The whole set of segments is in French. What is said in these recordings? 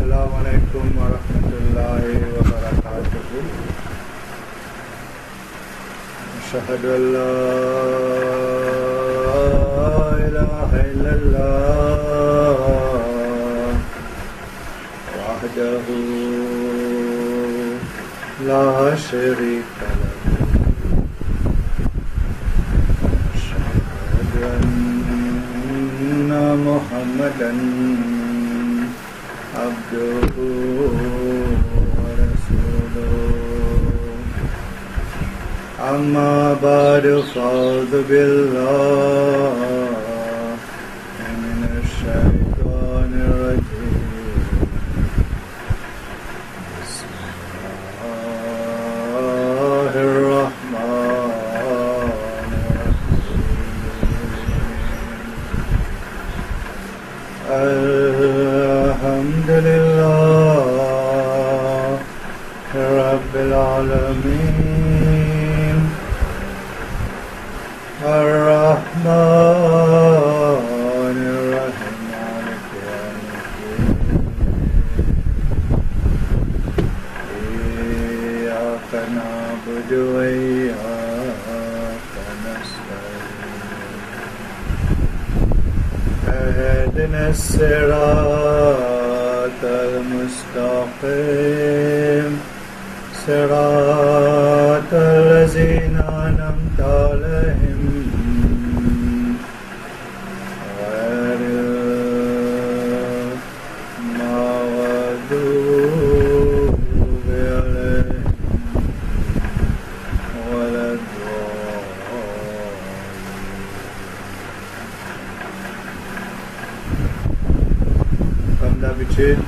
Assalamu alaikum wa rahmatullahi wa barakatuh. Ashhadu an la ilaha illallah wahdahu la sharika lahu. Ashhadu anna Muhammadan عبده ورسوله أما بعد فأعوذ بالله من الشيطان الرجيم بسم الله الرحمن الرحيم الحمد لله رب العالمين الرحمن الرحيم مالك يوم الدين إياك نعبد وإياك نستعين اهدنا الصراط المستقيم صراط الذين أنعمت عليهم غير المغضوب عليهم ولا الضالين. Comme d'habitude,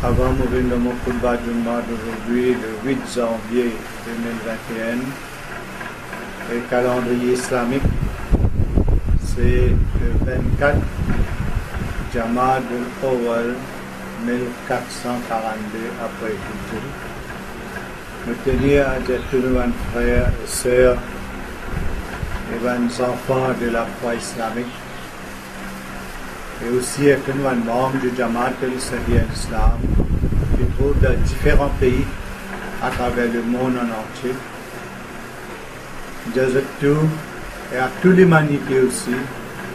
avant d'ouvrir le mot khutbah Jumma d'aujourd'hui, le 8 janvier 2021, le calendrier islamique, c'est le 24 Jamad al-Awwal 1442 après Hijri. Nous tenir à dire tous nos frères et sœurs et nos enfants de la foi islamique, et aussi avec un membre du Jamaat al-Sahih al-Islam qui trouve dans différents pays à travers le monde en entier. Jazaktu et à toute l'humanité aussi.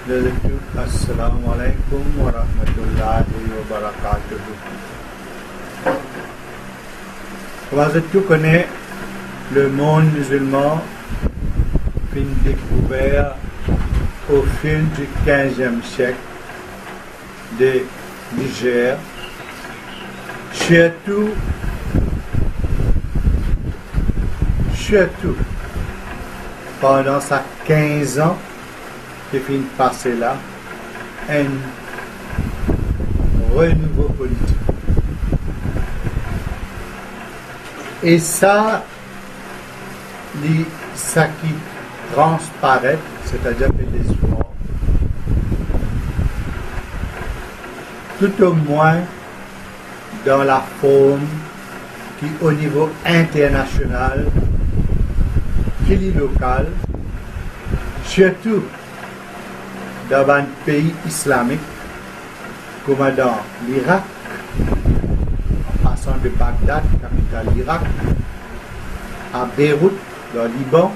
Jazaktu. Assalamu alaikum wa rahmatullahi wa barakatuh. Jazaktu connaît le monde musulman fin découvert au fil du 15e siècle de Niger, surtout pendant sa 15 ans qui finit de passer là, un renouveau politique. Et ça qui transparaît, c'est-à-dire que les soirs, tout au moins dans la forme qui au niveau international, qui est local, surtout dans un pays islamique comme dans l'Irak, en passant de Bagdad, capitale l'Irak, à Beyrouth, dans le Liban,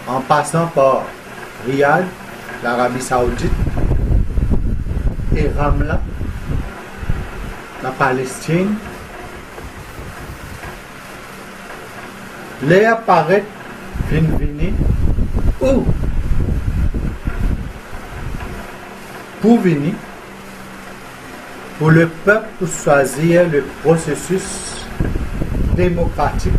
en passant par Riyad, l'Arabie Saoudite, et Ramla, la Palestine, les apparaît venir ou pour venir pour le peuple pour choisir le processus démocratique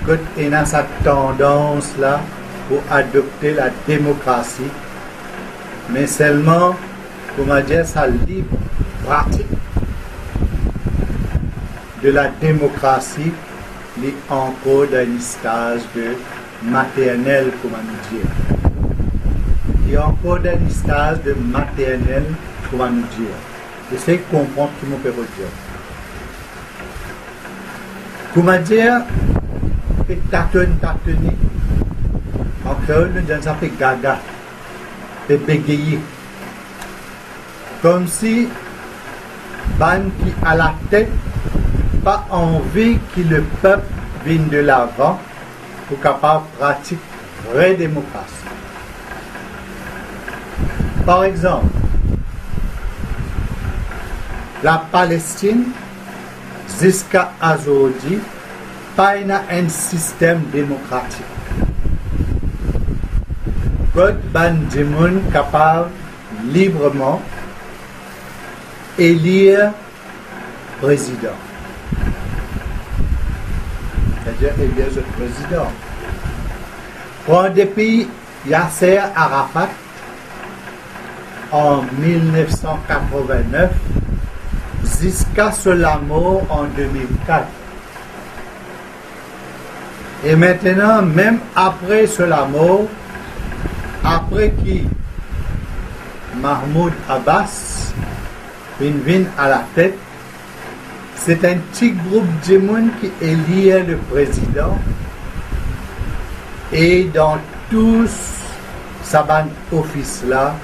que est dans sa tendance là pour adopter la démocratie, mais seulement comment dire sa libre pratique de la démocratie est encore dans un stage de maternel, comment nous dire. Il est encore dans un stage de maternel, comment nous dire. J'essaie de comprendre ce que je peux dire. Comment dire, que tâtonner. Encore une fois, ça fait gaga, fait bégayer. Comme si ban qui à la tête, pas envie que le peuple vienne de l'avant pour capable pratiquer vraie démocratie. Par exemple, la Palestine, jusqu'à aujourd'hui, pas un système démocratique. God ban du monde capable librement élire président. C'est-à-dire élire ce président. Pour des pays, Yasser Arafat, en 1989, jusqu'à la mort en 2004. Et maintenant, même après la mort, après qui Mahmoud Abbas vient à la tête, c'est un petit groupe de monde qui élit le président. Et dans tous ces offices-là,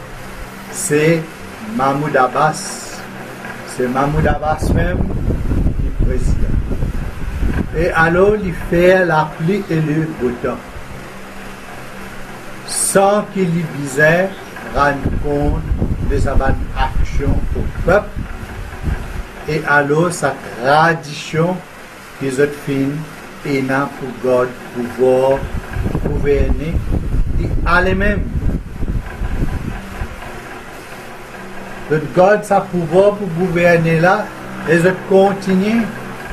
c'est Mahmoud Abbas. C'est Mahmoud Abbas même qui est président. Et alors, il fait la pluie et le beau temps. Sans qu'il y bizarre rendre compte de sa action au peuple. Et alors, sa tradition qu'ils ont fait et n'a pour God pouvoir gouverner et aller même. Le God sa pouvoir pour gouverner là, les autres continuent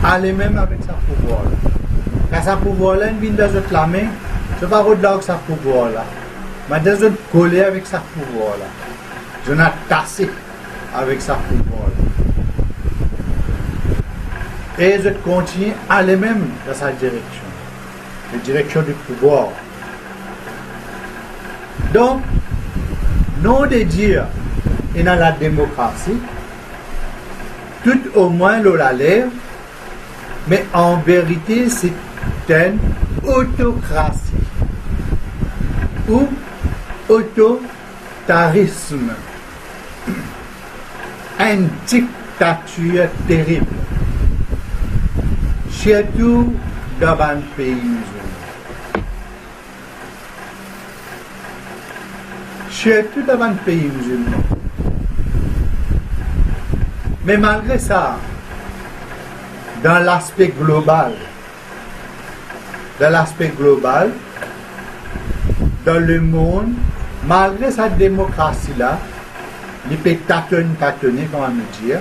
à aller même avec sa pouvoir là. Quand sa pouvoir là, il vient dans la main, c'est pas au-delà de sa pouvoir là. Mais des autres collés avec sa pouvoir là. Je n'ai tassé avec sa pouvoir là. Et les autres continuent à aller même dans sa direction. La direction du pouvoir. Donc, non de dire et dans la démocratie, tout au moins l'on la lève, mais en vérité c'est une autocratie ou autoritarisme, une dictature terrible, surtout dans un pays musulman. Surtout dans un pays musulman. Mais malgré ça, dans l'aspect global, dans le monde, malgré cette démocratie-là, il peut tâtonner, comment me dire,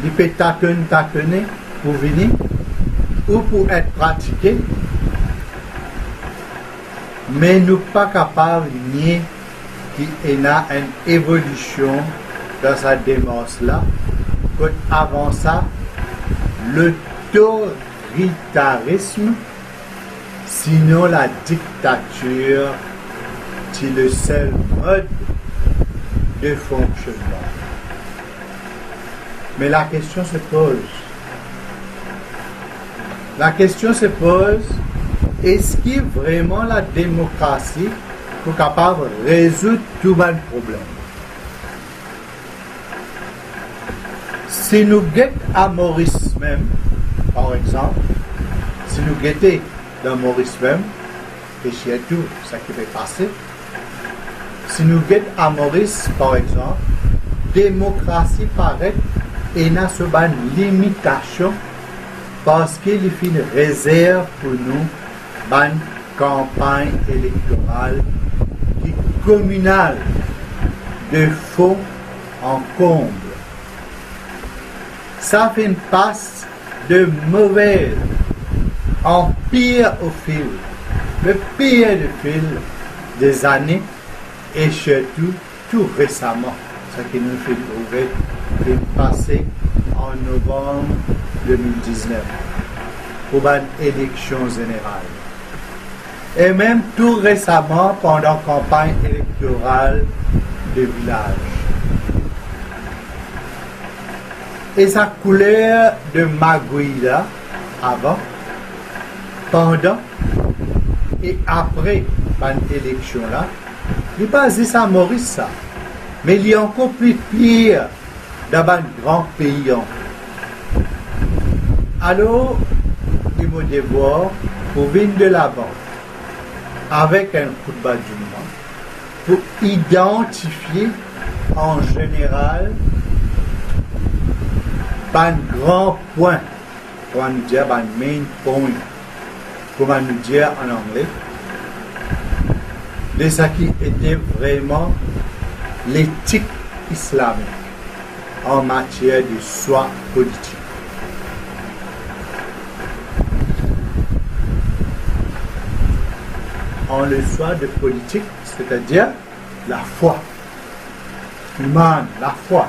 il peut tâtonner pour venir ou pour être pratiqué, mais nous ne sommes pas capables de nier qu'il y a une évolution dans cette démarche-là. Avant ça, l'autoritarisme, sinon la dictature, c'est le seul mode de fonctionnement. Mais la question se pose. Est-ce que vraiment la démocratie est capable de résoudre tous les problèmes? Si nous guettons à Maurice même, par exemple, si nous guettons dans Maurice même, et chez tout ce qui peut passer, si nous guettons à Maurice, par exemple, démocratie paraît et n'a pas une limitation parce qu'il fait une réserve pour nous une campagne électorale qui est communale de fond en comble. Ça fait une passe de mauvais en pire au fil, le pire de fil des années et surtout tout récemment, ce qui nous fait trouver une passée en novembre 2019 pour une élection générale. Et même tout récemment pendant la campagne électorale de village. Et sa couleur de magouille là, avant, pendant et après cette élection là, il n'est pas juste à Maurice ça, mais il est encore plus pire dans un grand pays. Alors, il me devoir pour venir de l'avant avec un khutbah Juma pour identifier en général un grand point, comment nous dire, un main point, comment nous dire en anglais, de ce qui était vraiment l'éthique islamique en matière de choix politique. En le choix de politique, c'est-à-dire la foi. Iman, la foi.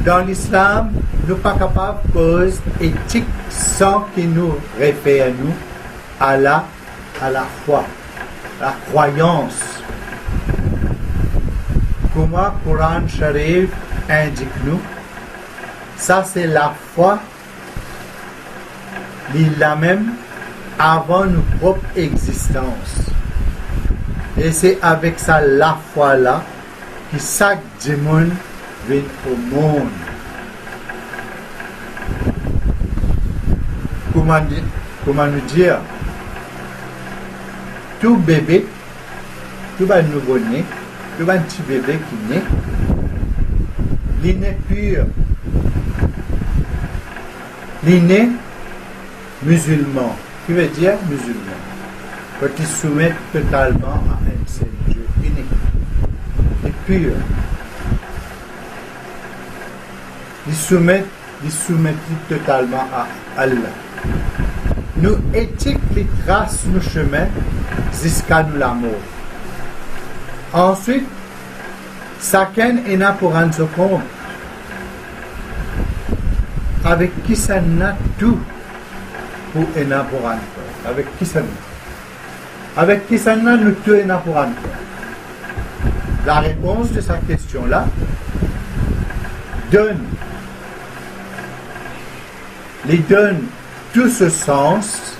Dans l'islam, nous ne sommes pas capables de cause éthique sans qu'il nous réfère nous à la foi, la croyance. Comment le Coran Sharif indique nous, ça c'est la foi, la même avant notre propre existence. Et c'est avec ça, la foi là, que chaque démon vient au monde. Comment nous dire? Tout bébé, tout un nouveau-né, tout un petit bébé qui naît, il naît pur. Il naît musulman. Qui veut dire musulman? Quand il soumet totalement à un seul Dieu unique et pur. Il soumet totalement à Allah. Nous éthique les traces nos chemins jusqu'à nous la mort. Ensuite, chacun est là pour rendre compte avec qui ça n'a tout pour être là pour rendre compte. Avec qui ça n'a? Avec qui ça n'a nous tout est là pour rendre compte. La réponse de cette question-là donne tout ce sens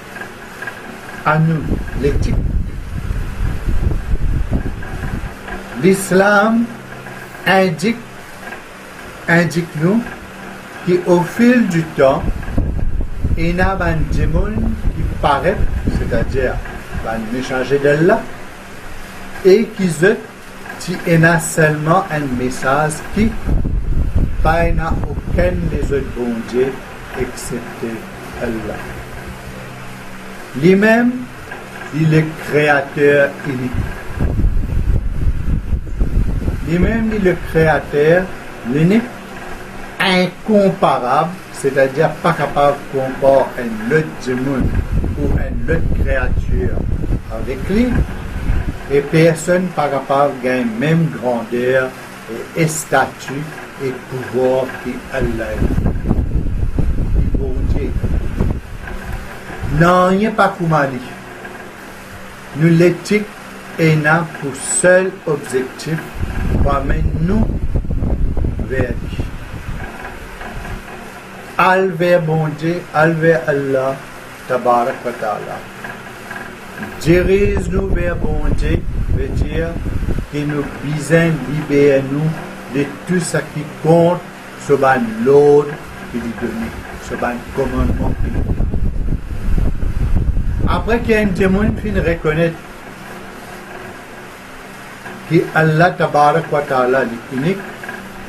à nous, l'éthique. L'islam indique nous qu'au fil du temps, il y a un démon qui paraît, c'est-à-dire un messager d'Allah, et qui a seulement un message qui n'a aucun des autres bons dieux excepté Allah. Lui-même, il est créateur unique. Lui-même, il est le créateur, l'unique, incomparable, c'est-à-dire pas capable de comparer un autre démon ou une autre créature avec lui, et personne pas capable de gagner même grandeur et statut et pouvoir qu'Allah a. Pour Dieu. Non, il n'y a pas comme Ali. Nous l'éthique est là pour seul objectif pour amener nous vers lui. Al vers bon Dieu, al vers Allah, tabarak wa ta'ala. Dirige-nous vers bon Dieu, veut dire que nous besoin libérer nous de tout ce qui compte sur l'ordre qu'il nous donne, sur le commandement qu'il nous donne. Après qu'il y a un témoin qui reconnaît que Allah tabarak wa ta'ala est unique,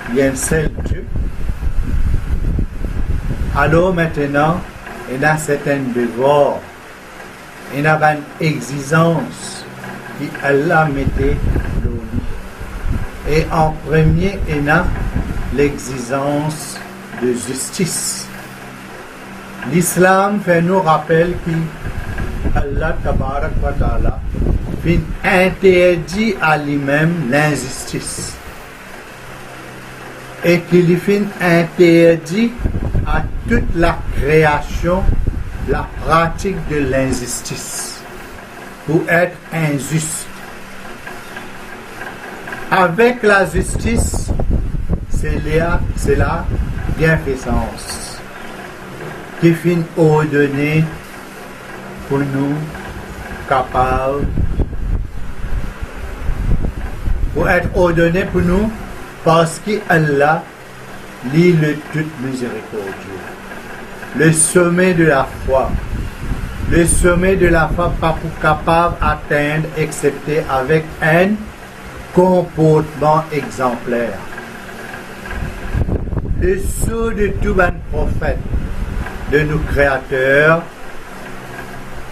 il y a un seul Dieu. Alors maintenant, il y a certains devoirs, il y a une exigence que Allah mettait dans nous. Et en premier, il y a l'exigence de justice. L'islam fait nous rappeler que Allah tabarak wa ta'ala interdit à lui-même l'injustice. Et qu'il fait interdit à toute la création la pratique de l'injustice pour être injuste. Avec la justice, c'est la bienfaisance qui finit ordonnée pour nous capables, pour être ordonné pour nous parce qu'Allah lit le tout miséricordieux. Le sommet de la foi. Le sommet de la foi pas pour capable d'atteindre, excepté avec un comportement exemplaire. Le sceau de tout un prophète de nos créateurs,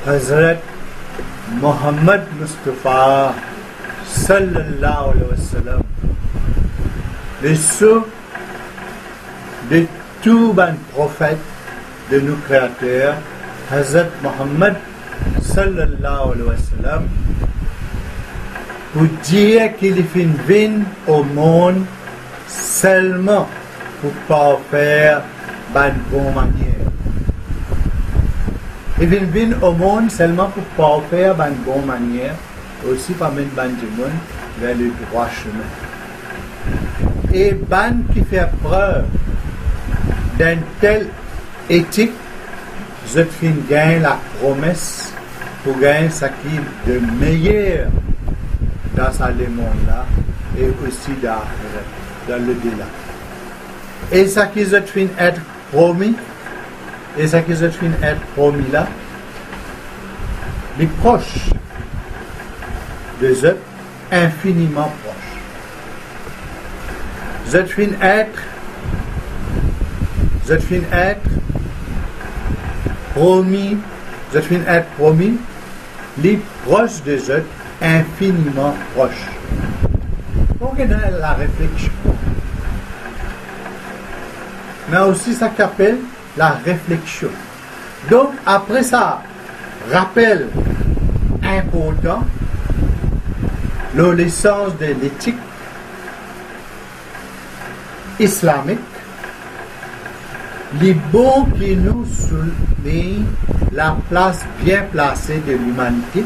Hazrat Muhammad Mustafa sallallahu alayhi wa sallam. Le sceau de tout un prophète de nos créateurs, Hazrat Muhammad sallallahu alayhi wa sallam, pour dire qu'il est venu au monde seulement pour pas faire une bonne manière. Il est venu au monde seulement pour pas faire une bonne manière, aussi pour mener du monde vers le droit chemin. Et ban qui fait preuve d'une telle éthique, je gagne la promesse pour gagner ce qui est de meilleur dans ce monde-là et aussi dans le delà. Et ce qui est être promis, et ce qui est être promis là, les proches de eux, infiniment proches. Je suis être promis, les proches de eux, infiniment proches. Pour que dans la réflexion. Mais aussi ça qu'appelle la réflexion. Donc après ça, rappel important, l'essence de l'éthique islamique, les bons qui nous soulignent la place bien placée de l'humanité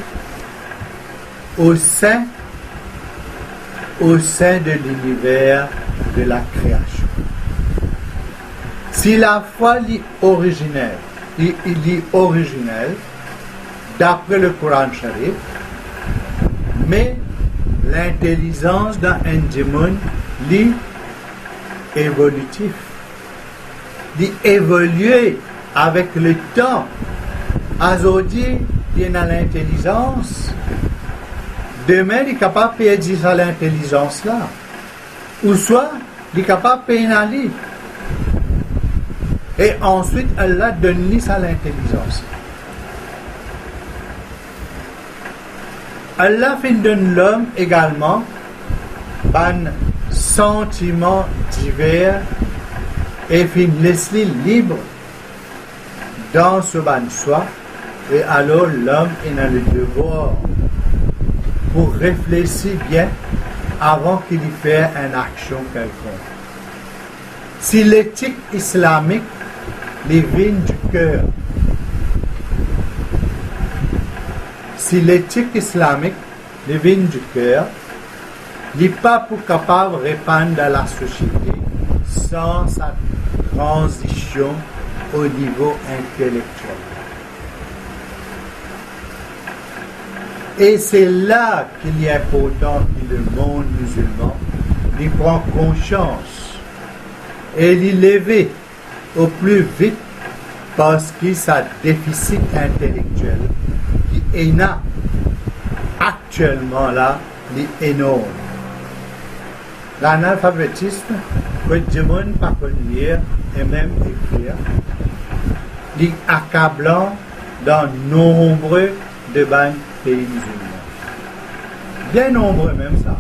au sein de l'univers de la création. Si la foi est originelle, d'après le Coran Sharif, mais l'intelligence d'un monde est évolutif, d'évoluer avec le temps. Aujourd'hui, il y a l'intelligence. Demain, il est capable de perdre ça l'intelligence là. Ou soit, il est capable de pénaliser. Et ensuite, Allah donne ça l'intelligence. Allah fait donner l'homme également un sentiment divers et fait laisser libre dans ce ban soi. Et alors l'homme est dans le devoir pour réfléchir bien avant qu'il y fasse une action quelconque. Si l'éthique islamique les vient du cœur, si l'éthique islamique les vient du cœur, il n'est pas pour capable de répandre dans la société sans sa transition au niveau intellectuel. Et c'est là qu'il est important que le monde musulman y prend conscience et l'y lever au plus vite parce que sa déficit intellectuel qui est là actuellement là est énorme. L'analphabétisme, que le monde pas lire et même écrire, est accablant dans nombreux de pays musulmans. Bien nombreux même ça.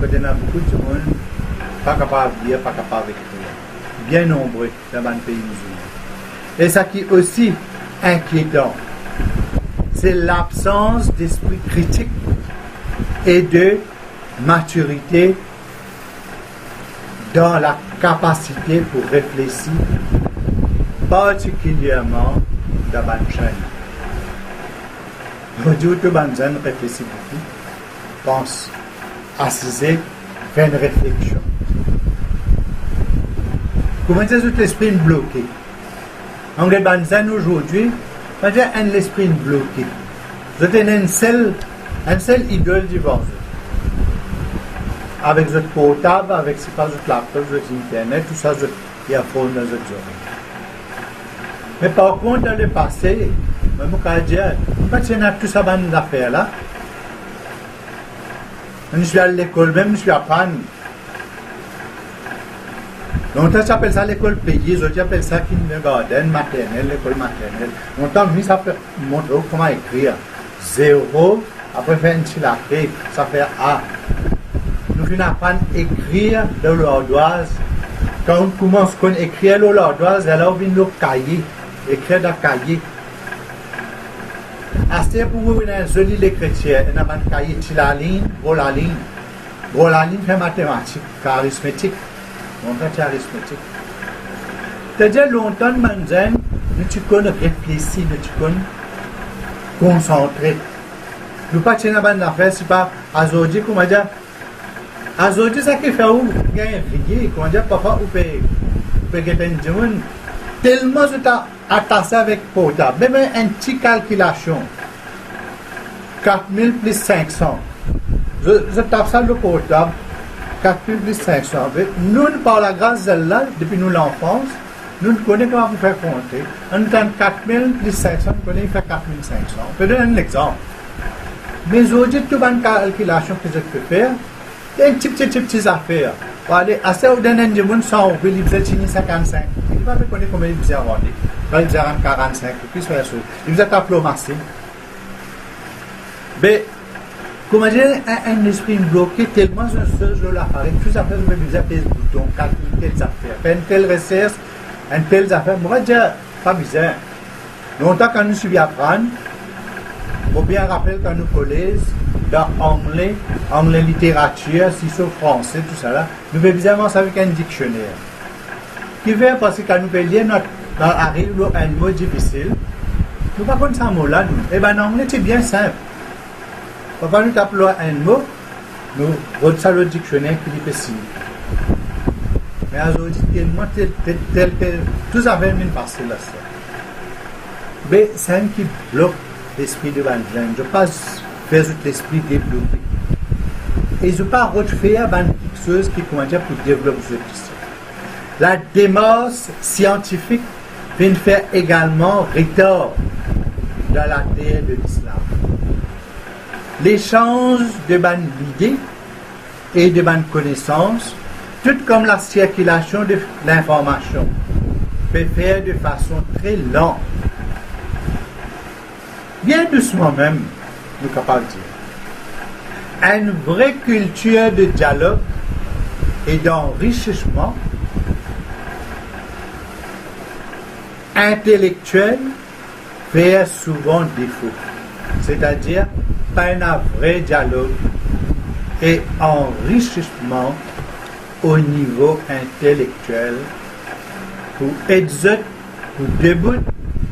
Parce qu'il y a beaucoup de monde pas capable de lire, pas capable d'écrire. Bien nombreux dans les pays musulmans. Et ce qui est aussi inquiétant, c'est l'absence d'esprit critique et de maturité dans la capacité pour réfléchir, particulièrement dans les chaînes. Aujourd'hui, tout le monde réfléchit beaucoup, pense, assiser, fait une réflexion. Comment est-ce que l'esprit est bloqué? On regarde aujourd'hui, on a un esprit bloqué. Vous avez une seule idole du ventre. avec votre portable, avec c'est pas votre laptop, votre internet, tout ça, votre earphone dans votre oreille. Mais par contre, dans le passé, je peux dire, quand on a tout ça dans nos affaires là, je suis à l'école, même je suis à apprendre. Longtemps, j'appelle ça l'école payée, je appelle ça kindergarten, maternelle, l'école maternelle. Longtemps, ça peut montrer comment écrire. 0, après faire une syllabe, ça fait A. Nous venons apprendre à écrire dans l'ardoise. Quand on commence à écrire dans l'ardoise, alors on vient le cahier, écrire dans le cahier. Assez pour vous, je lis les chrétiens, on a un cahier, la ligne, la ligne fait mathématiques, arithmétique. Longtemps, c'est arithmétique. C'est-à-dire, longtemps, nous tu connais réfléchir, nous tu connais concentrer. Nous pas tiens à la affaire, c'est pas aujourd'hui, comment dire. Aujourd'hui, ça qui fait où gagner rien, comment dire, parfois, ou peut gagner un diamant. Tellement je t'ai attaché avec portable, même une petite calculation. 4000 plus 500. Je tape ça le portable. 4000 plus 500. Nous, par la grâce de là, depuis nous l'enfance, nous connaissons comment vous faire compter. En tant que 4000 plus 500, nous connaissons faire 4500. On peut donner un exemple. Mais aujourd'hui, toute une calculation que je peux faire, il y a une petite affaire. Pour aller à ça, vous donnez un monde 100 euros, il vous a signé 55. Il ne va pas connaître combien il vous a rendu. Il vous a rendu 45, puis faire ça. Il vous a tapé au marché. Mais, comment dire, un esprit bloqué tellement je l'appareil, tout ça fait, je me disais, des boutons, calculer telles affaires, faire une telle recherche, une telle affaire. Moi, je dis, pas bizarre. Longtemps, quand nous suivions apprendre, je me bien rappelle quand nous collèges, dans anglais littérature, si c'est français, tout ça là, nous faisons bizarrement ça avec un dictionnaire. Qui fait parce que quand nous faisons lire arrive un mot difficile, nous ne pas comme ça mot là, nous. Eh bien, en anglais, c'est bien simple. Quand nous tapons un mot, nous regardons ça le dictionnaire qui est signé. Mais aujourd'hui, tellement tel, tout ça fait une partie là. Mais c'est un qui bloque l'esprit de Van Glen. Je passe faire l'esprit développé. Et je ne pas refaire quelque chose qui comment dire pour développer ce question. La démarche scientifique vient faire également retard dans la terre de l'islam. L'échange de bonnes idées et de bonnes connaissances, tout comme la circulation de l'information, peut faire de façon très lente. Bien doucement même, nous sommes capables de dire. Une vraie culture de dialogue et d'enrichissement intellectuel fait souvent défaut. C'est-à-dire, pas un vrai dialogue et enrichissement au niveau intellectuel pour être pour début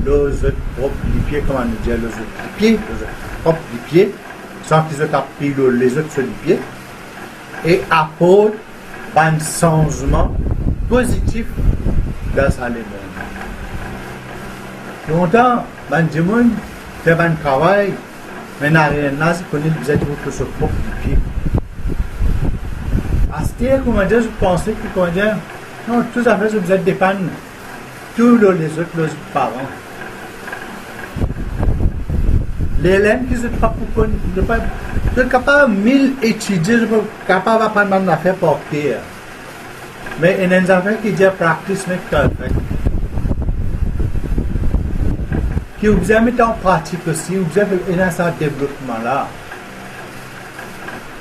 nos propres pieds, comment nous dire, les propres pieds, sans qu'ils aient appris les autres sur les pieds, et apporter un changement positif dans sa monde. Longtemps, du monde fait un travail, mais n'a rien là, c'est qu'on est besoin de son propre pied. À ce moment, comment dire, je pensais que, comment dire, non, tout ça fait, je besoin de dépendre tous les autres parents. L'élève qui ne sont pas pour connaître, je suis capable de 1000 étudier, je suis capable d'apprendre une affaire par cœur. Mais il y a une affaire qui dit practice make perfect. Qui vous avez mis en pratique aussi, vous avez un certain développement là.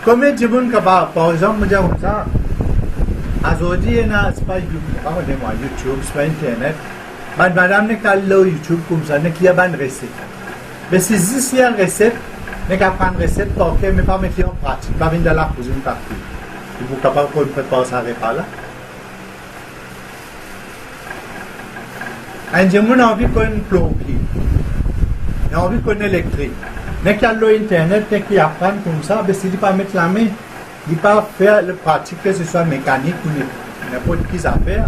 Combien de gens capables, par exemple, me dire comme ça, aujourd'hui, il y a pas YouTube, c'est pas Internet. Madame n'est qu'à YouTube comme ça, n'est qu'il y a une recette. Mais si ici il y a une recette, n'est qu'à prendre une recette par cœur, mais pas mettre en pratique, pas venir dans la cuisine partout. Vous êtes capable de préparer ça repas là. Un jour, on a envie qu'on ait un plombier. On a envie qu'on ait un électrique. Mais qu'il y a l'Internet, mais qu'il apprend comme ça, mais s'il ne pas mettre la main, il ne pas faire le pratique, que ce soit mécanique ou n'importe qui ça faire,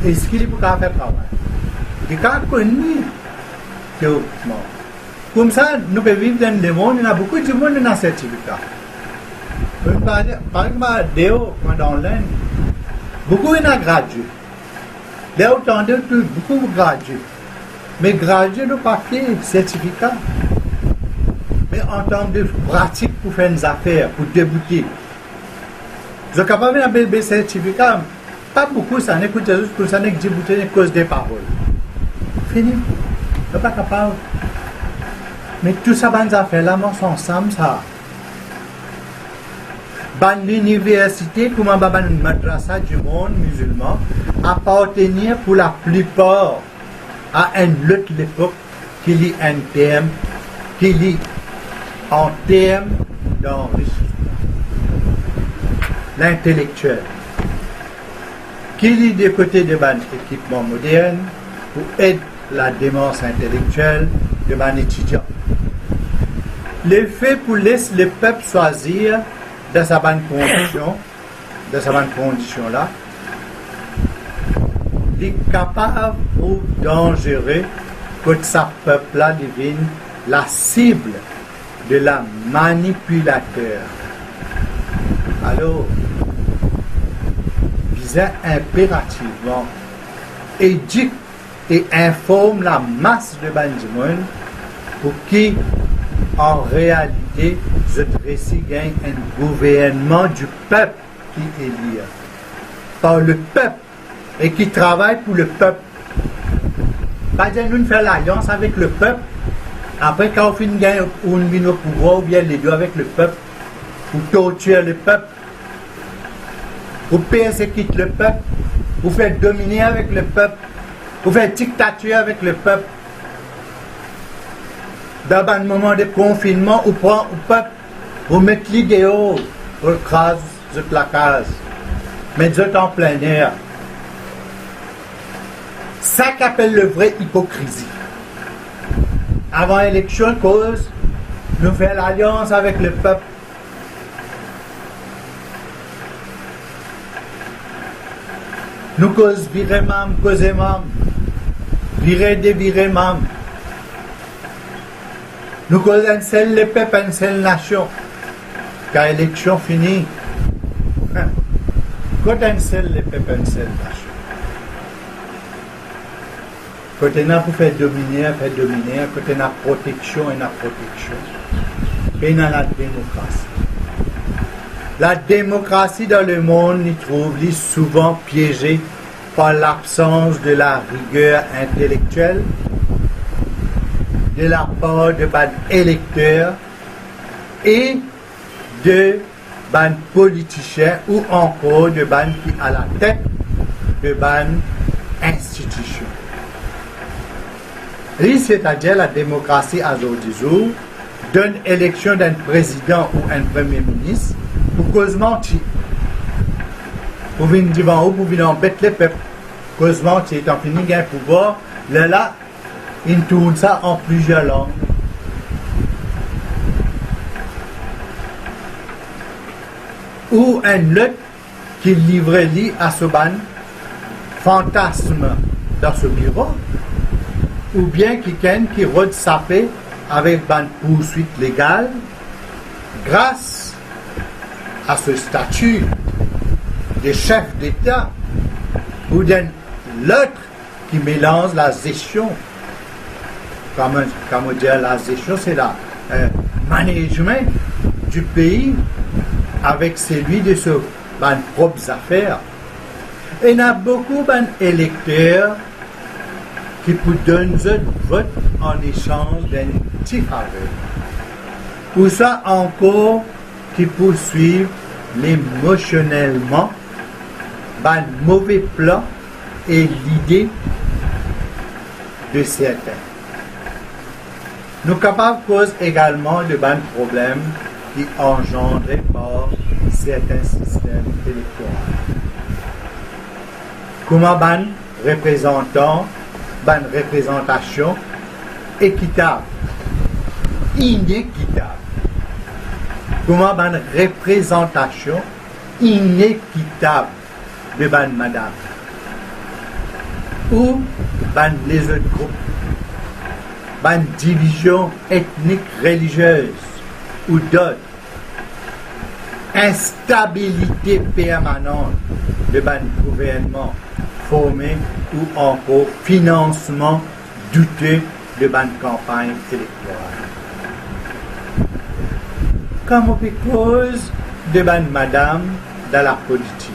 et ce qu'il ne peut pas faire travail. Il n'est pas connu théoriquement. Comme ça, nous pouvons vivre dans le monde, il y a beaucoup de monde dans un certificat. Par exemple, Déo, dans l'Inde, beaucoup de gradués. Là, autant de tout, beaucoup de gradués. Mais gradués de papier, certificat. Mais en termes de pratique pour faire des affaires, pour débuter. Vous êtes capable d'avoir des certificats, pas beaucoup, ça n'est que juste pour ça n'est que débuter à cause des paroles. Fini. Vous n'êtes pas capable. Mais tout ça, les affaires là, sont ensemble, ça. Dans l'université, comme dans la madrasa du monde musulman, appartenir pour la plupart à une autre époque qui lit un terme, qui lit en termes d'enrichissement. L'intellectuel. Qui lit des côtés de l'équipement moderne pour aider la démence intellectuelle de l'étudiant. Le fait pour laisser le peuple choisir de sa bonne condition là, il est capable ou dangereux que sa peuple là devienne la cible de la manipulateur. Alors, visait impérativement éduque et informe la masse de Bandimoun pour qui en réalité je récit gagne un gouvernement du peuple qui est lié par le peuple et qui travaille pour le peuple. Pas de nous faire l'alliance avec le peuple. Après, quand on finit gagne ou on vient au pouvoir, ou bien les deux avec le peuple, pour torturer le peuple, pour persécuter le peuple, pour faire dominer avec le peuple, pour faire dictature avec le peuple. Dans un moment de confinement, on prend le peuple, on met l'idéal, on crase toute la case, mais Dieu en plein air. Ça qu'appelle le vrai hypocrisie. Avant l'élection, cause, nous faisons l'alliance avec le peuple. Nous cause virer mam, causer mam, virer des virer mam. Nous cause un seul le peuple, une seule nation. Quand l'élection finie, quand un seul le peuple, une seule nation. Côté n'a pour faire dominer, côté n'a protection et n'a protection. Et dans la démocratie. La démocratie dans le monde, y trouve souvent piégée par l'absence de la rigueur intellectuelle de la part de ban électeurs et de ban politiciens ou encore de ban qui à la tête de ban institutions. C'est-à-dire la démocratie à jour du jour donne élection d'un président ou un premier ministre pour cause mentir. Pour venir devant eux, pour venir embêter les peuples. Cause mentir, étant fini, il y a un pouvoir, là, il tourne ça en plusieurs langues. Ou un autre qui livrait lui à ce ban fantasme dans ce bureau, ou bien quelqu'un qui rôde sapé avec une poursuite légale grâce à ce statut de chef d'État ou d'un l'autre qui mélange la gestion. Comme on dit, la gestion, c'est le management du pays avec celui de ses propres affaires. Et il y a beaucoup d'électeurs qui pour donner un vote en échange d'un petit faveur. Ou ça encore qui poursuivent émotionnellement un mauvais plan et l'idée de certains. Nous sommes capables de cause également de bons problèmes qui engendrés par certains systèmes électoraux. Comment ban représentants, ban représentation équitable, inéquitable. Comment ban représentation inéquitable de ban madame ou ban les autres groupes, ban division ethnique religieuse ou d'autres. instabilité permanente de ban gouvernement formé ou encore financement douteux de ban campagne électorale. Comme on peut cause de ban madame dans la politique,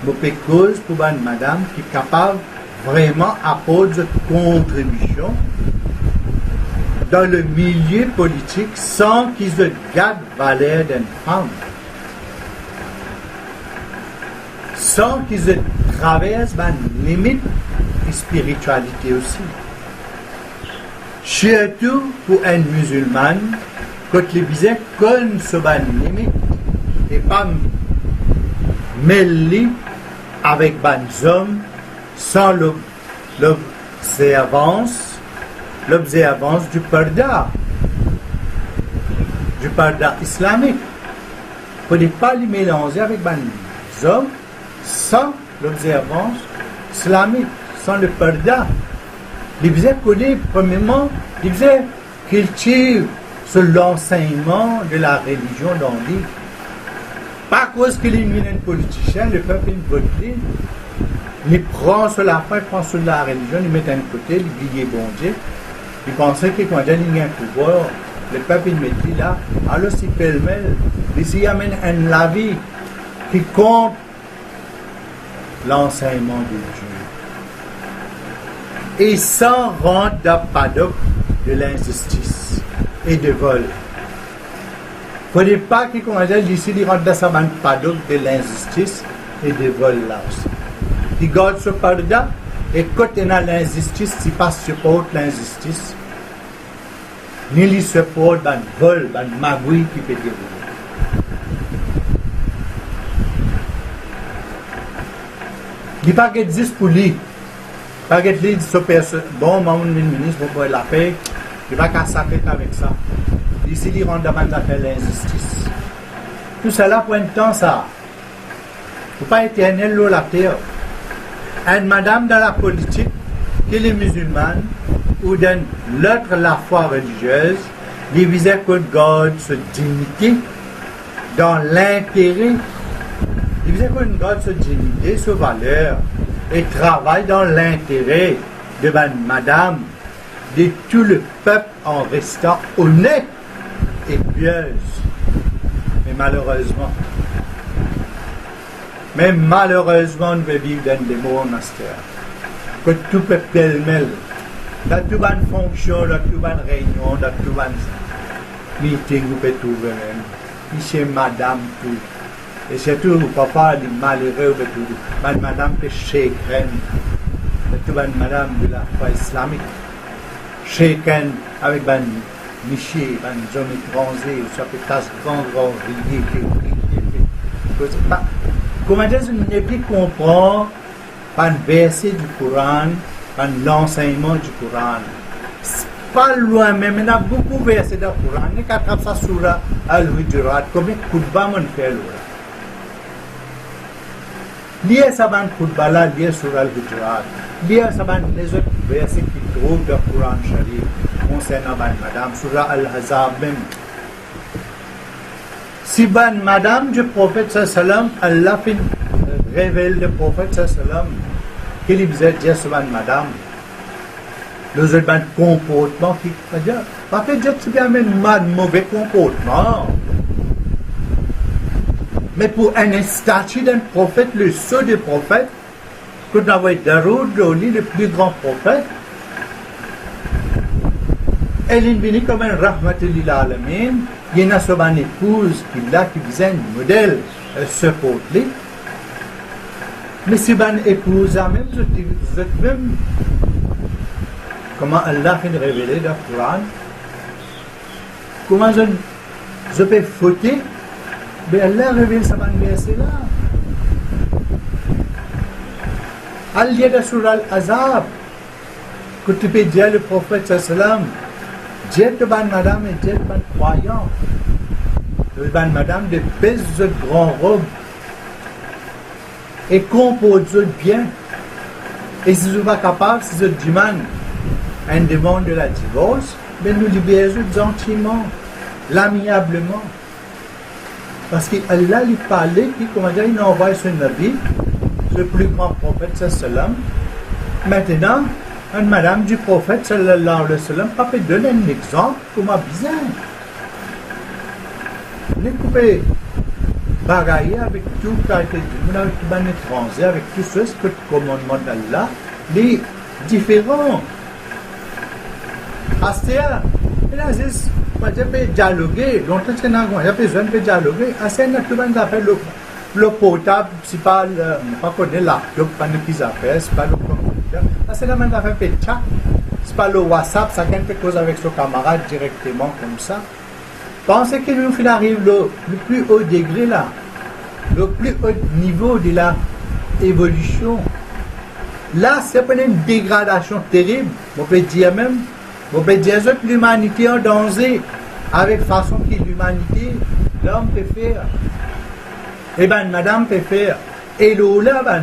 on peut cause pour ban madame qui est capable vraiment d'apporter une contribution dans le milieu politique sans qu'ils se gardent valeur d'une femme, sans qu'ils se traversent une limite de spiritualité aussi. Surtout pour un musulman, quand les bisets connaissent cette limite et pas mêlés avec les hommes sans l'observance du parda islamique. Il ne faut pas les mélanger avec les hommes sans l'observance islamique, sans le parda. Les bisets connaissent premièrement, les bisets cultivent sur l'enseignement de la religion dans le livre. Pas à cause qu'il est un politicien, le peuple est voté, il prend sur la foi, il prend sur la religion, il met d'un côté, il dit bon Dieu, il pensait que quand il y a un pouvoir, le peuple il met là, alors c'est pêle-mêle, il amène un avis qui compte l'enseignement de Dieu. Et sans rentrer dans le paddock de l'injustice et de vol. Il ne faudrait pas qu'il ici, il rentre dans ce paddock de l'injustice et de vol là aussi. Il garde ce paddock et quand il y a l'injustice, il ne pas supporte l'injustice. Ni il supporte le vol, le magouille qui peut dérouler. Il n'y a pas d'existe pour lui. Pas que lui, ce personne, bon, mon ministre, vous pouvez la paix, il va qu'à s'arrêter avec ça. Ici, il rend devant l'injustice. Tout cela pour un temps, ça. Il ne faut pas éternel l'eau la terre. Une madame dans la politique, qui est musulmane, ou dans l'autre la foi religieuse, il visait qu'on garde sa dignité dans l'intérêt. Il visait qu'on garde sa dignité, sa valeur, et travaille dans l'intérêt de madame, de tout le peuple en restant honnête et pieuse. Mais malheureusement, on veut vivre dans des monastères. Que tout peut pêle-mêle. Dans toute bonne fonction, dans toute bonne réunion, dans toute bonne meeting, vous pouvez trouver même. Ici, madame, tout. Et surtout, papa, les malheureux, tout. Madame, peut shaken. Toute bonne madame de la foi islamique. Shaken avec ban Miché, ban hommes étrangers, ça peut être grand rivier. Comment dire, une équipe comprend un verset du Coran, l'enseignement du Coran. Pas loin, mais il y a beaucoup de versets du Coran. Il y a ça sur Al-Hujurat, comme il y a fait là. Lié ça ban khutba là, lié sur Al-Hujurat. Lié ça ban les autres versets qui trouvent dans le Coran Sharif concernant madame, sur Al-Hazab même. Si ban madame du prophète sallam, Allah fait révèle le prophète sallam qu'il disait dire sur madame. Le autres comportement qui va dire, pas que Dieu c'est bien même mauvais comportement. Mais pour un statut d'un prophète, le sceau du prophète, que nous avons Daroud, le plus grand prophète, elle est venue comme un rahmatul alamin. Il y a une épouse qui faisait un modèle, ce porte-là. Mais si une épouse, même, vous êtes même, comment Allah a révélé dans le Coran, comment je peux fauter, mais Allah révèle ce verset-là. Al-Yada sur Al-Azab, que tu peux dire le prophète sallam, Dieu te ban madame et Dieu te ban croyant. Le ban madame de pèse de grand robe et compose bien. Et si vous n'êtes pas capable, si vous demandez un demande de la divorce, ben nous libérons gentiment, l'amiablement. Parce qu'Allah lui parlait, puis comment dire, il envoie son Nabi, le plus grand prophète, sallam. Maintenant, une madame du prophète, sallallahu alayhi wa sallam, peut donner un exemple comment bizarre. Les coupés bagailler avec tout qui a été dit, avec tout les étranger, avec tout ce que le commandement d'Allah, les différents. Astia, et là, j'ai pu dialoguer, longtemps que j'ai besoin de dialoguer, Astia n'a tout le monde appelle le potable, c'est pas le laptop, pas le qu'ils appellent, c'est pas le computer, Astia n'a pas fait chat, c'est pas le WhatsApp, ça quelque chose avec son camarade directement comme ça. Pensez que nous arrive le plus haut degré là, le plus haut niveau de la évolution. Là, c'est pas une dégradation terrible. On peut dire même, on peut dire que l'humanité est en danger avec la façon que l'humanité, l'homme peut faire. Et ben, madame peut faire. Et là, ben,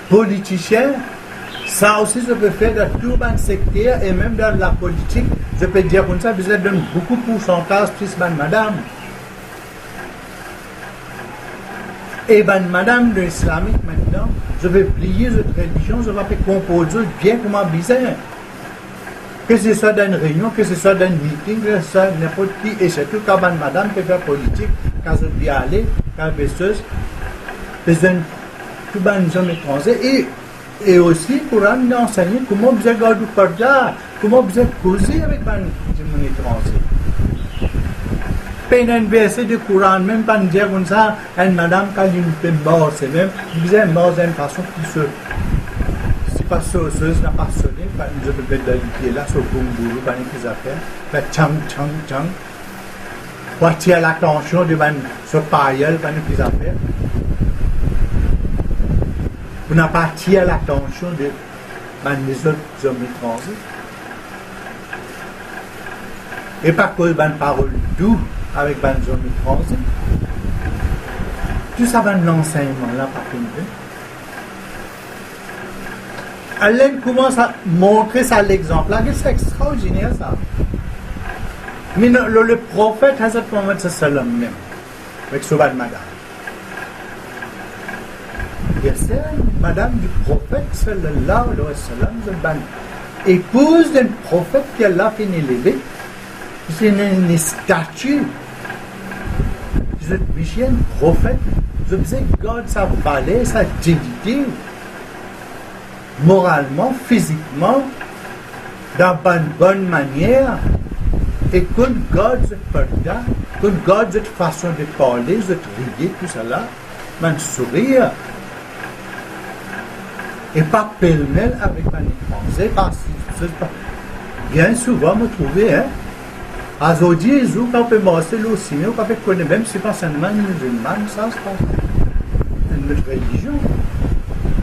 politicien, ça aussi, je peux faire dans tout le secteur et même dans la politique. Je peux dire comme ça, vous êtes donné beaucoup de pourcentage plus madame. Et madame de l'islamique maintenant, je vais plier cette religion, je vais composer bien comme un bizarre. Que ce soit dans une réunion, que ce soit dans un meeting, que ce soit n'importe qui, et surtout quand madame peut faire politique, quand je dis aller, quand je fais tout les hommes étrangers, et aussi pour nous enseigner comment vous avez gardé le parda, comment vous avez causé avec les étrangers. Peine verset de Coran, même pas dire comme ça, une madame quand il fait mort, c'est même, vous avez mort d'une façon qui se. C'est pas sauceuse, n'a pas sonné, je peux mettre le pied là, sur le boulot, pas les affaires, fait chang, chang, chang. Pour attirer l'attention de ce païel, pas les affaires. Vous n'avez pas attiré l'attention de les autres hommes étrangers. Et pas cause de parole doux avec les hommes étrangers. Tout ça va de l'enseignement là, par contre. Allah commence à montrer ça l'exemple là, c'est extraordinaire ça. Mais le prophète Hazrat Muhammad sallam même, avec ce madame. Madame du prophète sallallahu alayhi wa sallam, épouse d'un prophète qui Allah fait élever, c'est une statue. Je suis un prophète, je me dis que God sa valeur, sa dignité, moralement, physiquement, dans une bonne manière, et qu'on God cette parda, qu'on God cette façon de parler, cette rigueur, tout ça là, man sourire. Et pas pêle-mêle avec un étranger, parce que bien souvent, me trouver, hein, à Zodi, quand on peut masser le cinéma, quand on connaît même si pas seulement une musulmane, ça se passe. Une autre religion.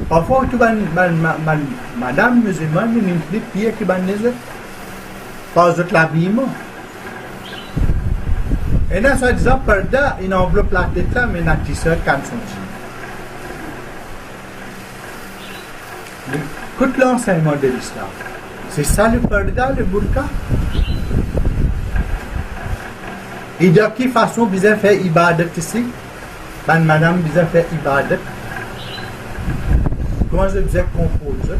Parfois, tout madame musulmane, il y a une petite pierre qui va naître, pas de l'habillement. Et là, ça disant, perda, il enveloppe la tête là, mais il y a un tisseur quand son Écoute l'enseignement de l'islam. C'est ça le parda, le burqa. Et de quelle façon vous avez fait ibadat ici? Madame, vous avez fait ibadat. Comment je vous ai composé?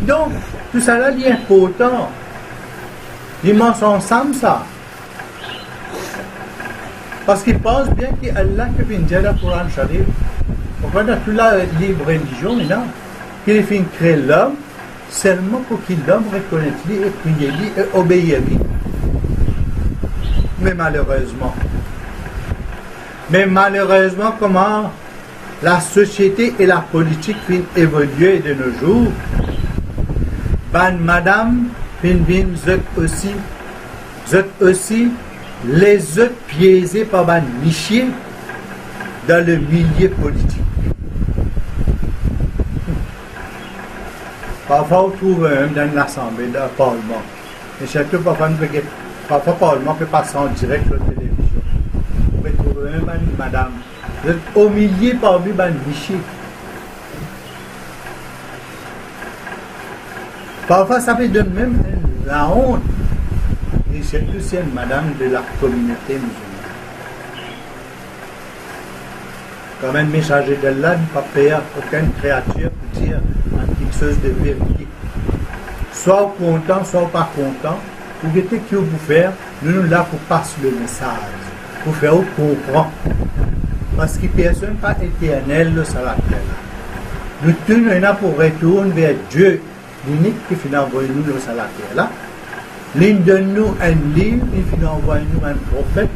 Donc, tout ça là, il est important. Ils mangent ensemble ça. Parce qu'ils pensent bien qu'Allah qui vient dire le Coran Sharif. Pourquoi dans toute la libre religion, non? Qu'il fait créer l'homme seulement pour qu'il l'homme reconnaisse lui et prie lui et obéisse lui. Mais malheureusement, comment la société et la politique viennent évoluer de nos jours. Madame, vous êtes aussi les autres piégés par ban niché dans le milieu politique. Parfois, on trouve dans l'Assemblée, dans le Parlement. Et surtout, parfois, le Parlement peut passer en direct sur la télévision. On peut trouver madame. Vous êtes au milieu parmi les nichés. Parfois, ça fait de même la honte. Et surtout, c'est une madame de la communauté musulmane. Comme un messager d'Allah, ne pas faire aucune créature pour dire quelque chose de vérité. Soit content, soit pas content, pour que ce que vous faire, nous sommes là pour passer le message, pour faire comprendre. Parce que personne n'est pas éternel sur la terre. Nous tous sommes là pour retourner vers Dieu, l'unique qui finit envoyer nous sur la terre. Là. L'une donne-nous un livre, il finit envoyer nous un prophète,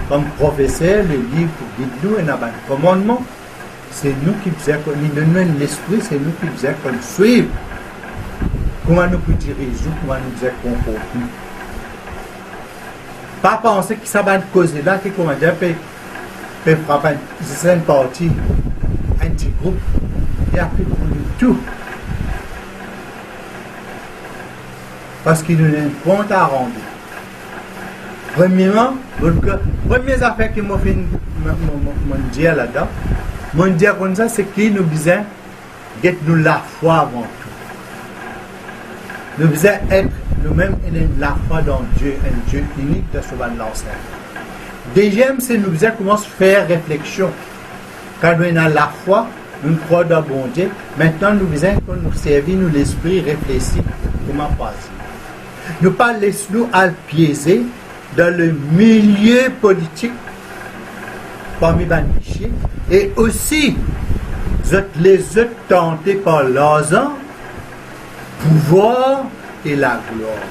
comme professeur, le livre pour guider nous, et un commandement. C'est nous qui faisons, il donne l'esprit, c'est nous qui faisons comme suivre. Comment nous pouvons diriger, comment nous faisons comporter. Pas penser que ça va causer là, que comment dire, peut frapper une partie, un petit groupe, et après pour nous tout. Parce qu'il nous a un compte à rendre. Premièrement, première affaire qui m'a fait dire là-dedans, mon dire comme ça, c'est qu'il nous besoin d'être nous la foi avant tout. Nous besoin être nous-mêmes la foi dans Dieu, un Dieu unique de ce l'ancien. Deuxième, c'est nous besoin commencer à faire réflexion. Quand nous avons la foi, nous croyons dans bon Dieu. Maintenant, nous besoin que nous servir, nous l'esprit réfléchir. Comment passer? Nous pas laisser nous à piéger dans le milieu politique parmi les péchés et aussi les autres tentés par l'argent, pouvoir et la gloire.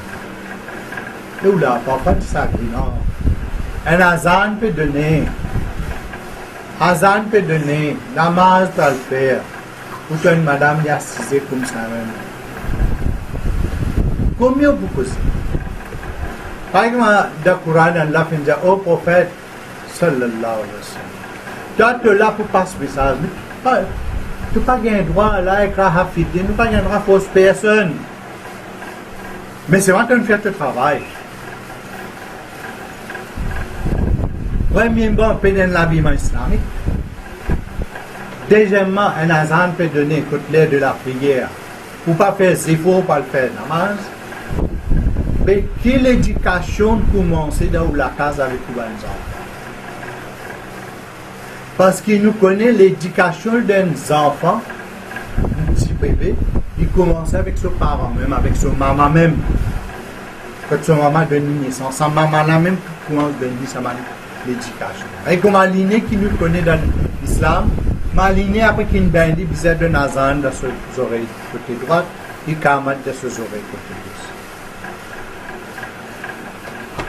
Et là, parfois, ça non. Un azan peut donner, namaz peut le faire, pour qu'une madame y assise comme ça même. Combien vous posez? Par exemple, dans le Coran, Allah dit au prophète, sallallahu alayhi wa sallam, tu es là pour passer le message. Tu n'as pas le droit là avec la hafid, tu n'as pas le droit à fausse personne. Mais c'est vraiment de faire ce travail. Premièrement, on peut donner l'habillement islamique. Deuxièmement, un azan peut donner côté de la prière. Pour ne pas faire zifo, pour ne pas faire namaz. Mais quelle éducation commencer dans la case avec les enfants? Parce qu'il nous connaît l'éducation d'un enfant, un petit bébé, il commence avec son parent même, avec son maman même. Quand son maman donne naissance, sa maman là même commence à donner sa l'éducation. Et comme aligné qui nous connaît dans l'islam, aligné après qu'il a dit bizarre de Nazan dans ses oreilles côté droite, il kamat de ses oreilles côté gauche.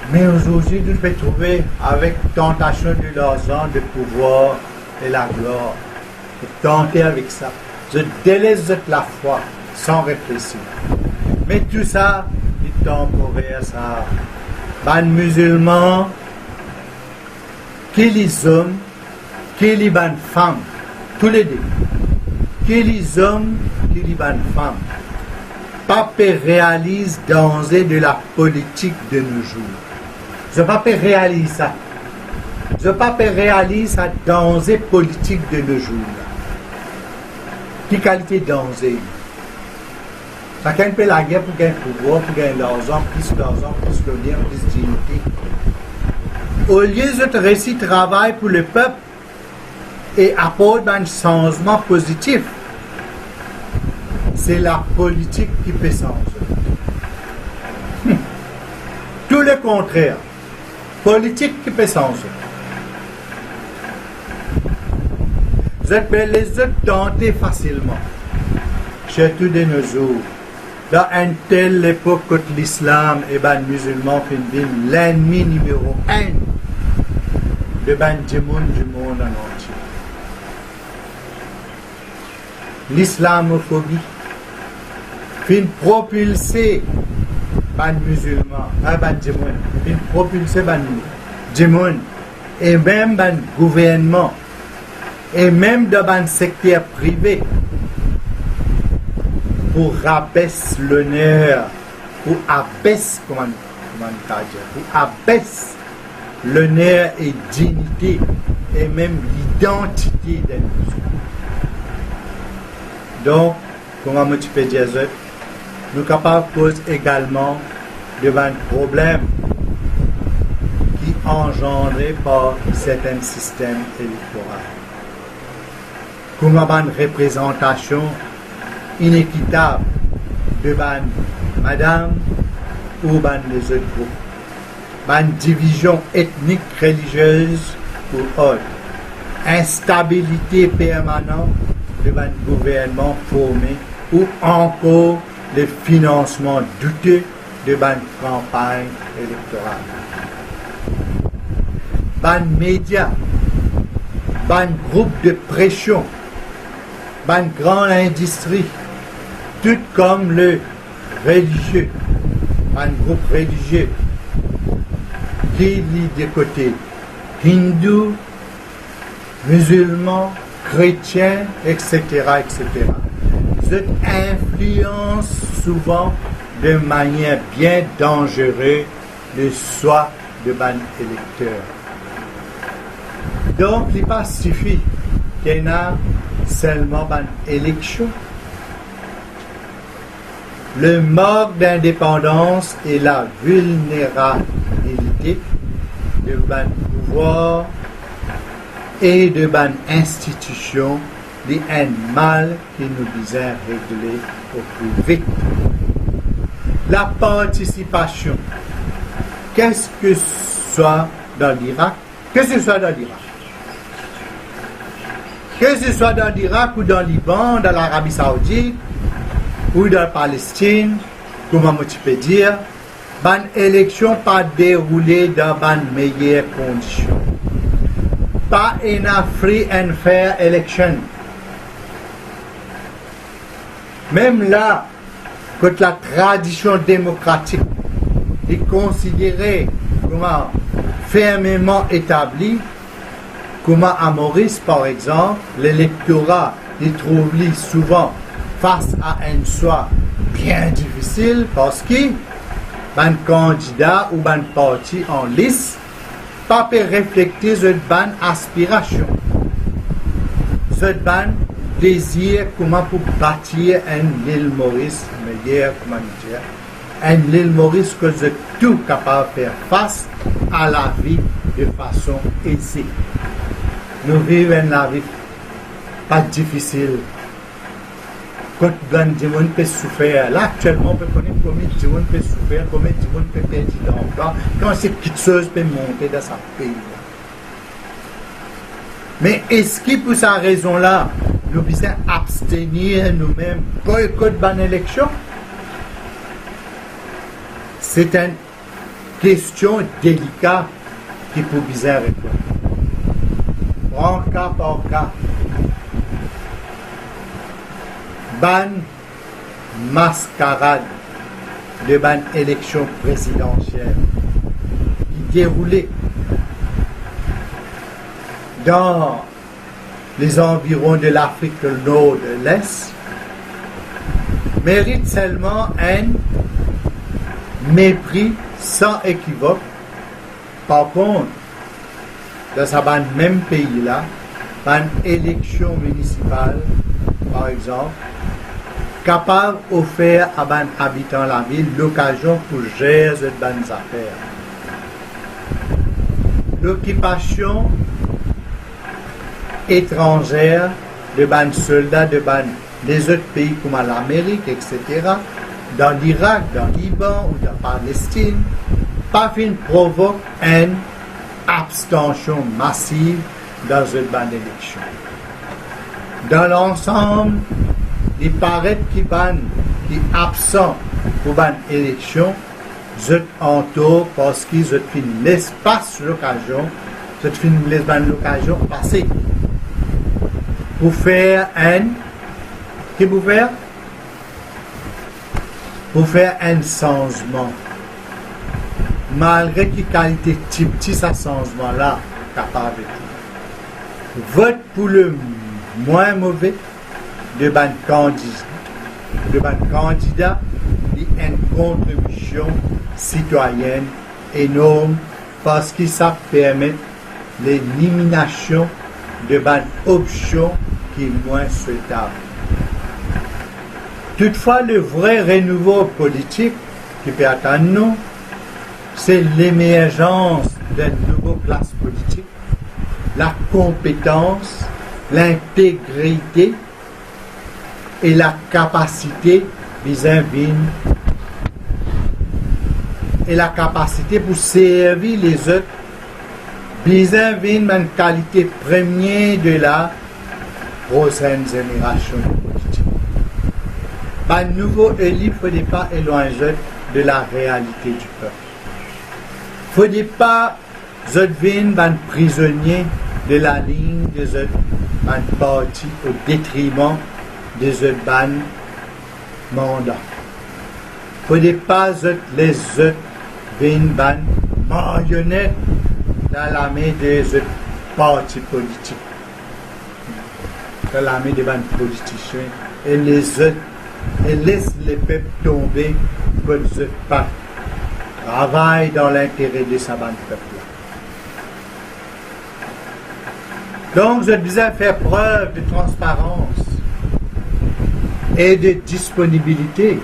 Mais aujourd'hui, nous pouvons trouver avec tentation de l'argent, de pouvoir et la gloire. Et tenter avec ça. Je délaisse la foi sans réfléchir. Mais tout ça, il est temporaire, ça. Les musulmans, qui les hommes, qui les femmes, tous les deux. Qui les hommes, qui les femmes. Pas réalise danger de la politique de nos jours. Je ne peux pas réaliser ça. Je ne peux pas réaliser ça danger politique de nos jours. Quelle qualité de danger? Chacun fait la guerre pour gagner pouvoir, pour gagner l'argent, plus l'honneur, plus dignité. Au lieu de réussir le travail pour le peuple et apporter un changement positif, c'est la politique qui fait changer. Tout le contraire. Politique qui peut changer. Vous êtes les autres tentés facilement. Surtout de nos jours. Dans une telle époque que l'islam et les musulmans sont l'ennemi numéro 1 de du monde en entier. L'islamophobie fait propulser les musulmans, les propulser les gens, et même les gouvernements, et même dans les secteurs privés, pour rabaisser l'honneur, pour abaisser, pour abaisser l'honneur et dignité, et même l'identité des musulmans. Donc, comment tu peux dire ça? Nous sommes capables de poser également devant un problème qui est engendré par certains systèmes électoraux. comme une représentation inéquitable de madame ou les autres groupes. Une division ethnique religieuse ou autre. Instabilité permanente de gouvernement formé ou encore le financement douteux de campagne électorale. Médias, groupe de pression, grande industrie, tout comme le religieux, groupe religieux qui lit des côtés hindous, musulmans, chrétiens, etc., etc. Cette influence souvent de manière bien dangereuse le choix de électeurs. Donc, il n'est pas suffit qu'il y ait seulement une élection. Le manque d'indépendance et la vulnérabilité de pouvoir et de institutions est un mal qui nous vient régler au plus vite. La participation, qu'est-ce que ce soit dans l'Irak, que ce soit dans l'Irak, que ce soit dans l'Irak ou dans le Liban, dans l'Arabie Saoudite ou dans la Palestine, comment tu peux dire, l'élection pas déroulée dans de meilleures conditions. Pas une free and fair election. Même là, quand la tradition démocratique est considérée comme fermement établie, comme à Maurice par exemple, l'électorat est trouvé souvent face à un choix bien difficile parce que un candidat ou un parti en lice pas peut refléter cette bonne aspiration, cette bonne désir comment pour bâtir un île Maurice meilleur, comment dire, un île Maurice que vous êtes tout capable de faire face à la vie de façon aisée. Nous vivons la vie pas difficile. Quand du monde peut souffrir, là actuellement on peut connaître combien du monde peut souffrir, combien du monde peut perdre d'emploi, quand cette petite chose peut monter dans sa pays. Mais est-ce que pour cette raison-là, nous devons abstenir nous-mêmes, boycott d'une élection? C'est une question délicate qui peut bien répondre. En cas par cas. Mascarade de élection présidentielle qui déroulait dans les environs de l'Afrique du Nord et de l'Est mérite seulement un mépris sans équivoque. Par contre, dans ce même pays-là, une élection municipale, par exemple, capable d'offrir à un habitant de la ville l'occasion pour gérer ces bonnes affaires. L'occupation étrangère de ban soldats de des autres pays comme l'Amérique, etc., dans l'Irak, dans le Liban ou dans la Palestine, pas fin provoque une abstention massive dans une bonne élection. Dans l'ensemble, il paraît qu'il est absent pour une élection, je entoure parce qu'ils ne laissent pas l'occasion, l'occasion passer pour faire pour faire un changement. Malgré qu'il qualité petit ce changement-là, capable de vote pour le moins mauvais de ban candidat et une contribution citoyenne énorme parce que ça permet l'élimination de ban option qui est moins souhaitable. Toutefois, le vrai renouveau politique qui peut attendre nous, c'est l'émergence d'une nouvelle classe politique, la compétence l'intégrité et la capacité vis-à-vis et la capacité pour servir les autres vis-à-vis une qualité première de la prochaine génération politique. Un nouveau élu ne faut pas éloigner de la réalité du peuple. Il ne faut pas devenir un prisonnier de la ligne des autres partis au détriment des autres mandats. Il ne faut pas les autres devenir marionnettes dans la main des autres partis politiques, dans la main des politiciens, et les autres, et laisse les peuples tomber pour les autres pas travaillent dans l'intérêt de ce peuple-là. Donc, je disais faire preuve de transparence et de disponibilité.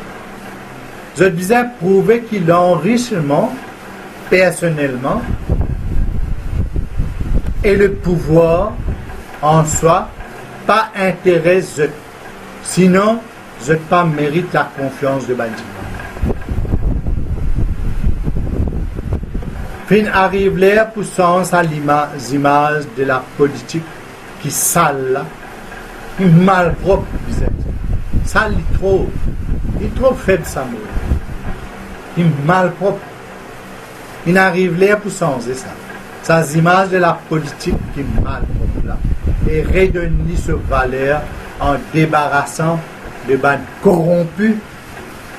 Je disais prouver que l'enrichissement, personnellement, et le pouvoir en soi, pas intéresse, sinon, je pas mérite la confiance de Bandit. Fin arrive l'air poussant à l'image de la politique qui sale là, qui malpropre, sale il est trop faible ça, il est malpropre. Il arrive l'air poussant, c'est ça. Ces images de la politique qui est malpropre là, et redonne ce valeur en débarrassant de bandes corrompus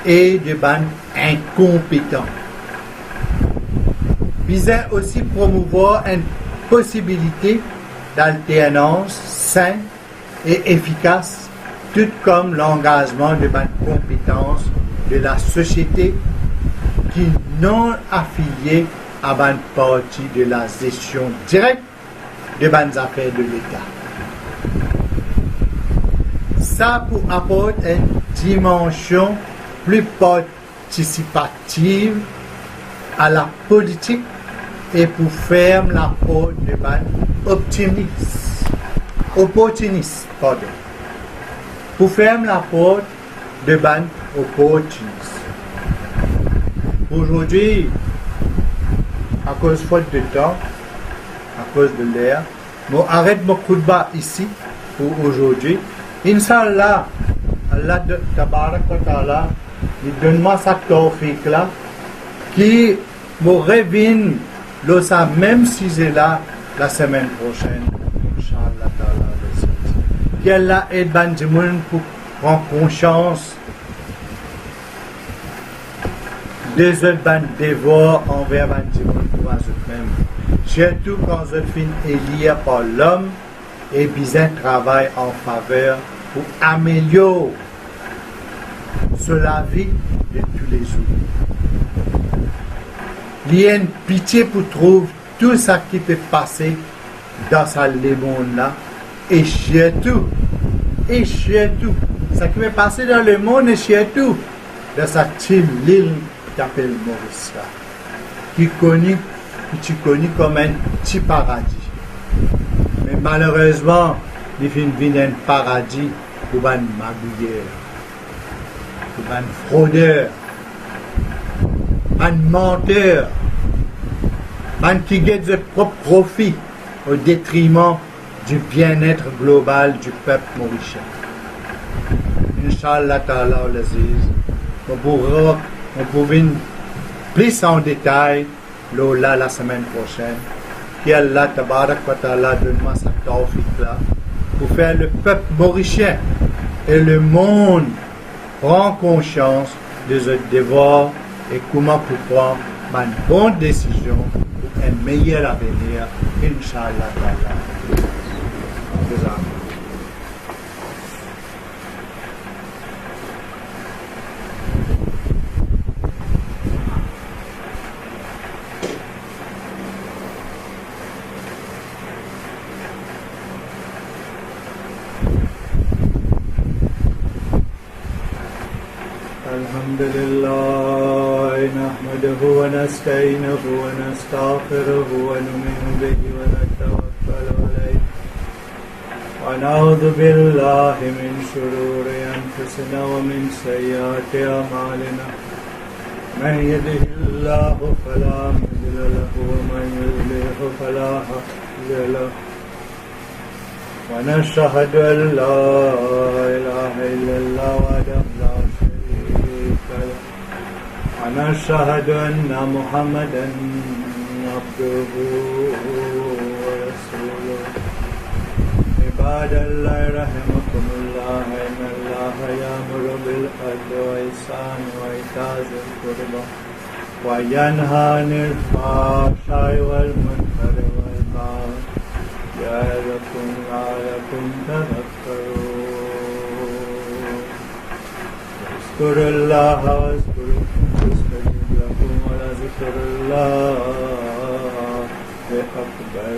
et de bandes incompétents. Visait aussi promouvoir une possibilité d'alternance saine et efficace, tout comme l'engagement de bandes compétences de la société qui non affiliée à bandes parties de la gestion directe de bandes affaires de l'État. Ça pour apporter une dimension plus participative à la politique et pour faire l'apport de bandes opportunistes, pour faire l'apport de bandes opportunistes. Aujourd'hui, à cause de faute de temps, à cause de l'air, je arrête mon coup de bas ici pour aujourd'hui. Inch'Allah, Allah Tabarak wa Ta'ala, il donne-moi sa tawfiq là, qui me revient ça même si c'est là la semaine prochaine. Inch'Allah Ta'ala. Qu'Allah aide Bandimoun pour prendre conscience des autres bandes dévots envers Bandimoun pour eux-mêmes. Surtout quand je finis élire par l'homme et bien travail en faveur pour améliorer sur la vie de tous les jours. Il y a une pitié pour trouver tout ce qui peut passer dans ce monde-là et surtout, ce qui peut passer dans le monde et surtout dans cette île qui s'appelle Maurice, qui est connu comme un petit paradis. Mais malheureusement, il finit un paradis pour un magouilleur, pour un fraudeur, un menteur, un qui gagne son propre profit au détriment du bien-être global du peuple mauricien. Inch'Allah Ta'ala al-Aziz, on pourra plus en détail la semaine prochaine. Qu'Allah Tabarak wa Ta'ala donne-moi sa tawfiq là pour faire le peuple mauricien et le monde prendre conscience de ce devoir et comment pour prendre une bonne décision pour un meilleur avenir, Inch'Allah Ta'ala. Alhamdulillah, nahmaduhu wa nasta'inuhu wa nastaghfiruhu wa nu'minu bihi wa natawakkal alayhi ونعوذ بالله من شرور أنفسنا ومن سيئات أعمالنا من يهده الله فلا مضل له ومن يضلل فلا هادي له ونشهد أن لا إله إلا الله وحده لا شريك له ونشهد أن محمدا عبده ورسوله عباد الله رحمكم الله إن الله يأمر بالعدل والإحسان وإيتاء ذي القربى وينهى عن الفحشاء والمنكر والبغي يعظكم لعلكم تذكرون اذكروا الله واذكروه يستجب لكم ولذكر الله أكبر